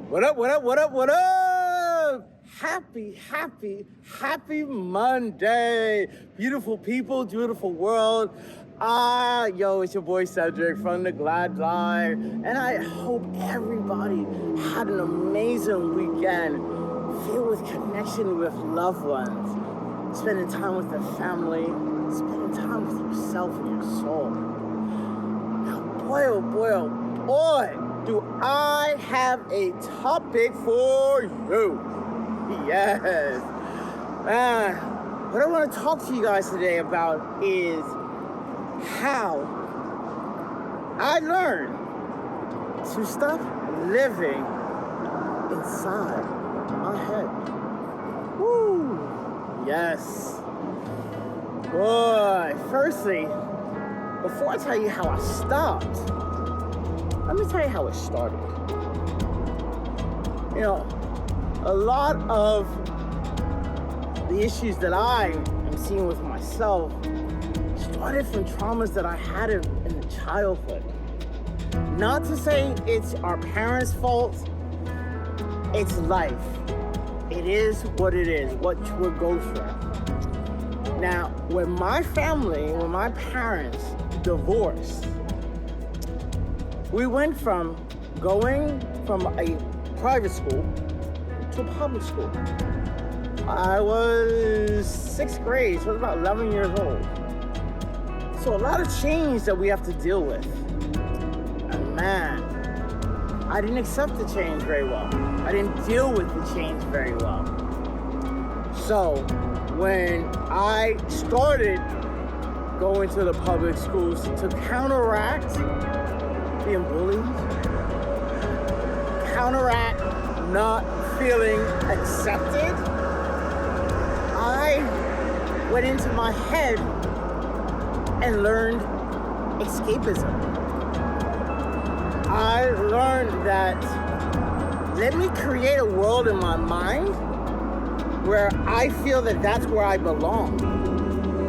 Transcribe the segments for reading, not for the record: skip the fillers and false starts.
What up, what up, what up, what up? Happy Monday. Beautiful people, beautiful world. It's your boy Cedric from the Gladney. And I hope everybody had an amazing weekend filled with connection with loved ones, spending time with their family, spending time with yourself and your soul. Now, boy, do I have a topic for you. Yes. What I want to talk to you guys today about is how I learned to stop living inside my head. Woo! Yes. Boy, firstly, before I tell you how I stopped, let me tell you how it started. You know, a lot of the issues that I am seeing with myself started from traumas that I had in the childhood. Not to say it's our parents' fault, it's life. It is what it is, what you would go through. Now, when my parents divorced, we went from going from a private school to a public school. I was 6th grade, so I was about 11 years old. So a lot of change that we have to deal with. And man, I didn't accept the change very well. I didn't deal with the change very well. So when I started going to the public schools to counteract being bullied, counteract not feeling accepted, I went into my head and learned escapism. I learned that let me create a world in my mind where I feel that that's where I belong,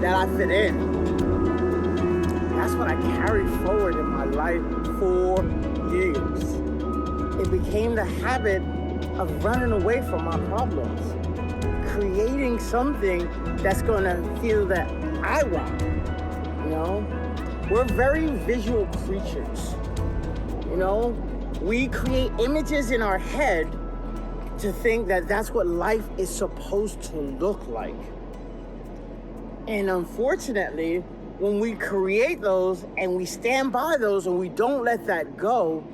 that I fit in. That's what I carried forward in my life for years. It became the habit of running away from my problems, creating something that's gonna feel that I want. You know, we're very visual creatures. You know, we create images in our head to think that that's what life is supposed to look like. And unfortunately, when we create those and we stand by those and we don't let that go,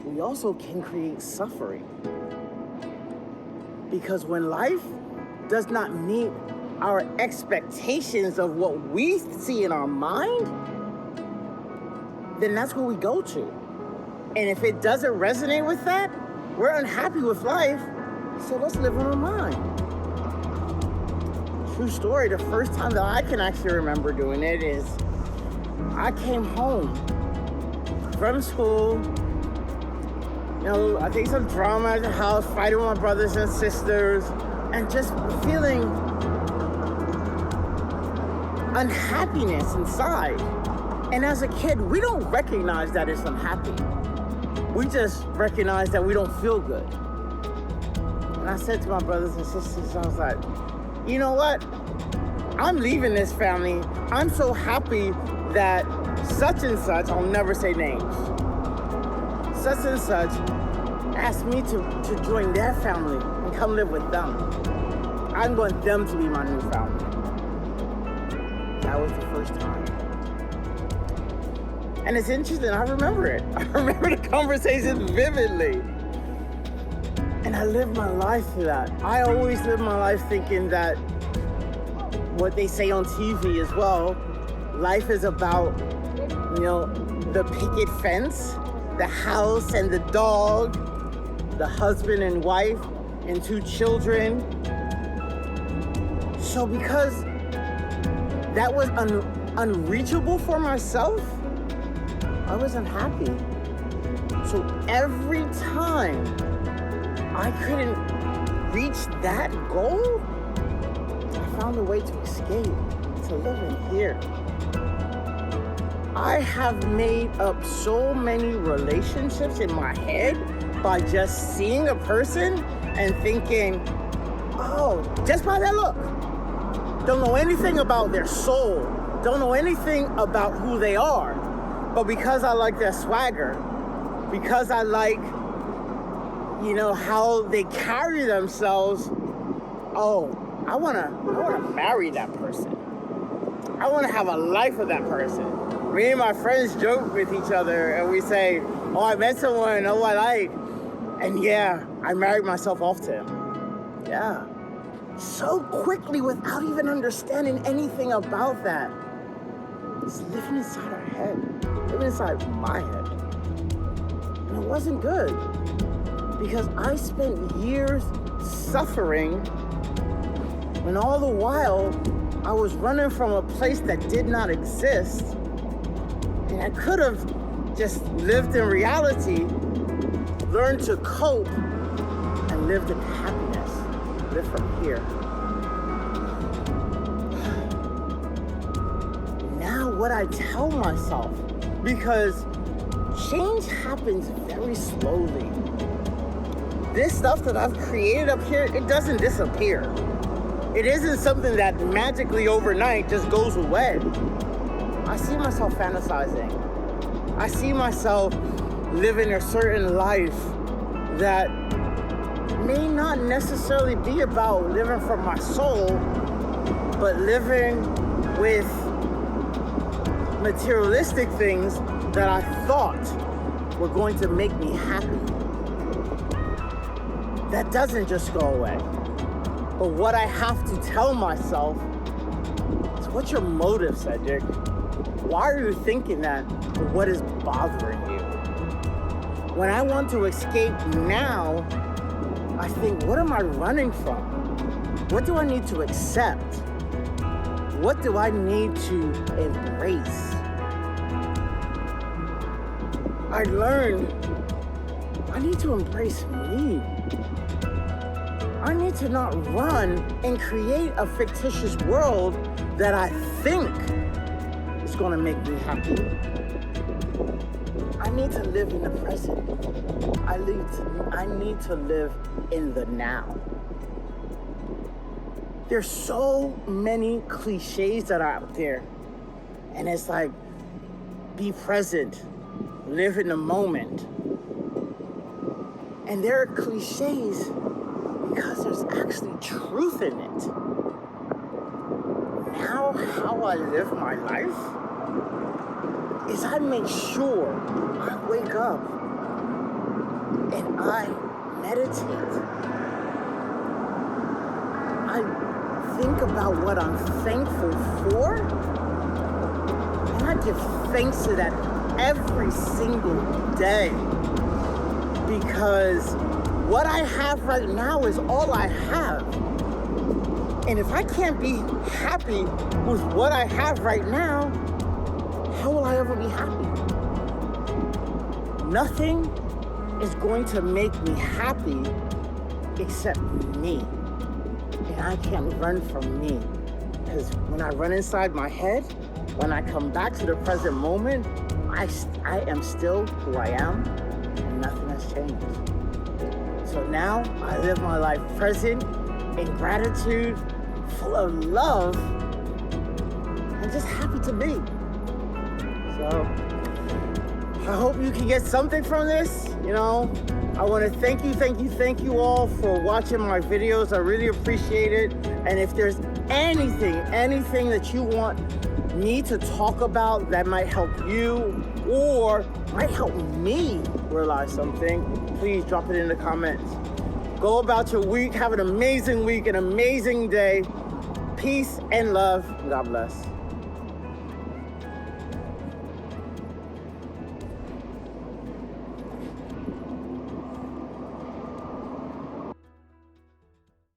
we also can create suffering. Because when life does not meet our expectations of what we see in our mind, then that's where we go to. And if it doesn't resonate with that, we're unhappy with life, so let's live in our mind. True story, the first time that I can actually remember doing it is I came home from school. You know, I think some drama at the house, fighting with my brothers and sisters, and just feeling unhappiness inside. And as a kid, we don't recognize that it's unhappy. We just recognize that we don't feel good. And I said to my brothers and sisters, I was like, you know what? I'm leaving this family. I'm so happy that such and such, I'll never say names, such and such asked me to join their family and come live with them. I want them to be my new family. That was the first time. And it's interesting, I remember it. I remember the conversation vividly. And I lived my life through that. I always lived my life thinking that what they say on TV as well, life is about, you know, the picket fence, the house and the dog, the husband and wife and 2 children. So because that was unreachable for myself, I was unhappy. So every time I couldn't reach that goal, I found a way to escape, to live in here. I have made up so many relationships in my head by just seeing a person and thinking, oh, just by their look. Don't know anything about their soul. Don't know anything about who they are. But because I like their swagger, because I like, how they carry themselves, oh, I wanna marry that person. I wanna have a life with that person. Me and my friends joke with each other and we say, oh, I met someone, I like. And yeah, I married myself off to him. Yeah. So quickly without even understanding anything about that. It's living inside our head, living inside my head. And it wasn't good because I spent years suffering when all the while I was running from a place that did not exist. And I could have just lived in reality, learned to cope, and lived in happiness. Live from here. Now what I tell myself, because change happens very slowly. This stuff that I've created up here, it doesn't disappear. It isn't something that magically overnight just goes away. I see myself fantasizing. I see myself living a certain life that may not necessarily be about living from my soul, but living with materialistic things that I thought were going to make me happy. That doesn't just go away. But what I have to tell myself is, what's your motive, Cedric? Why are you thinking that? What is bothering you? When I want to escape now, I think, what am I running from? What do I need to accept? What do I need to embrace? I learned I need to embrace me. I need to not run and create a fictitious world that I think is going to make me happy. I need to live in the present. I need to live in the now. There's so many cliches that are out there. And it's like, be present, live in the moment. And there are cliches because there's actually truth in it. Now, how I live my life is I make sure I wake up and I meditate. I think about what I'm thankful for, and I give thanks to that every single day, because what I have right now is all I have. And if I can't be happy with what I have right now, how will I ever be happy? Nothing is going to make me happy except me. And I can't run from me. Because when I run inside my head, when I come back to the present moment, I am still who I am, and nothing has changed. So now I live my life present, in gratitude, full of love, and just happy to be. So I hope you can get something from this. I want to thank you all for watching my videos. I really appreciate it. And if there's anything that you want me to talk about that might help you or might help me realize something, please drop it in the comments. Go about your week. Have an amazing week, an amazing day. Peace and love. God bless.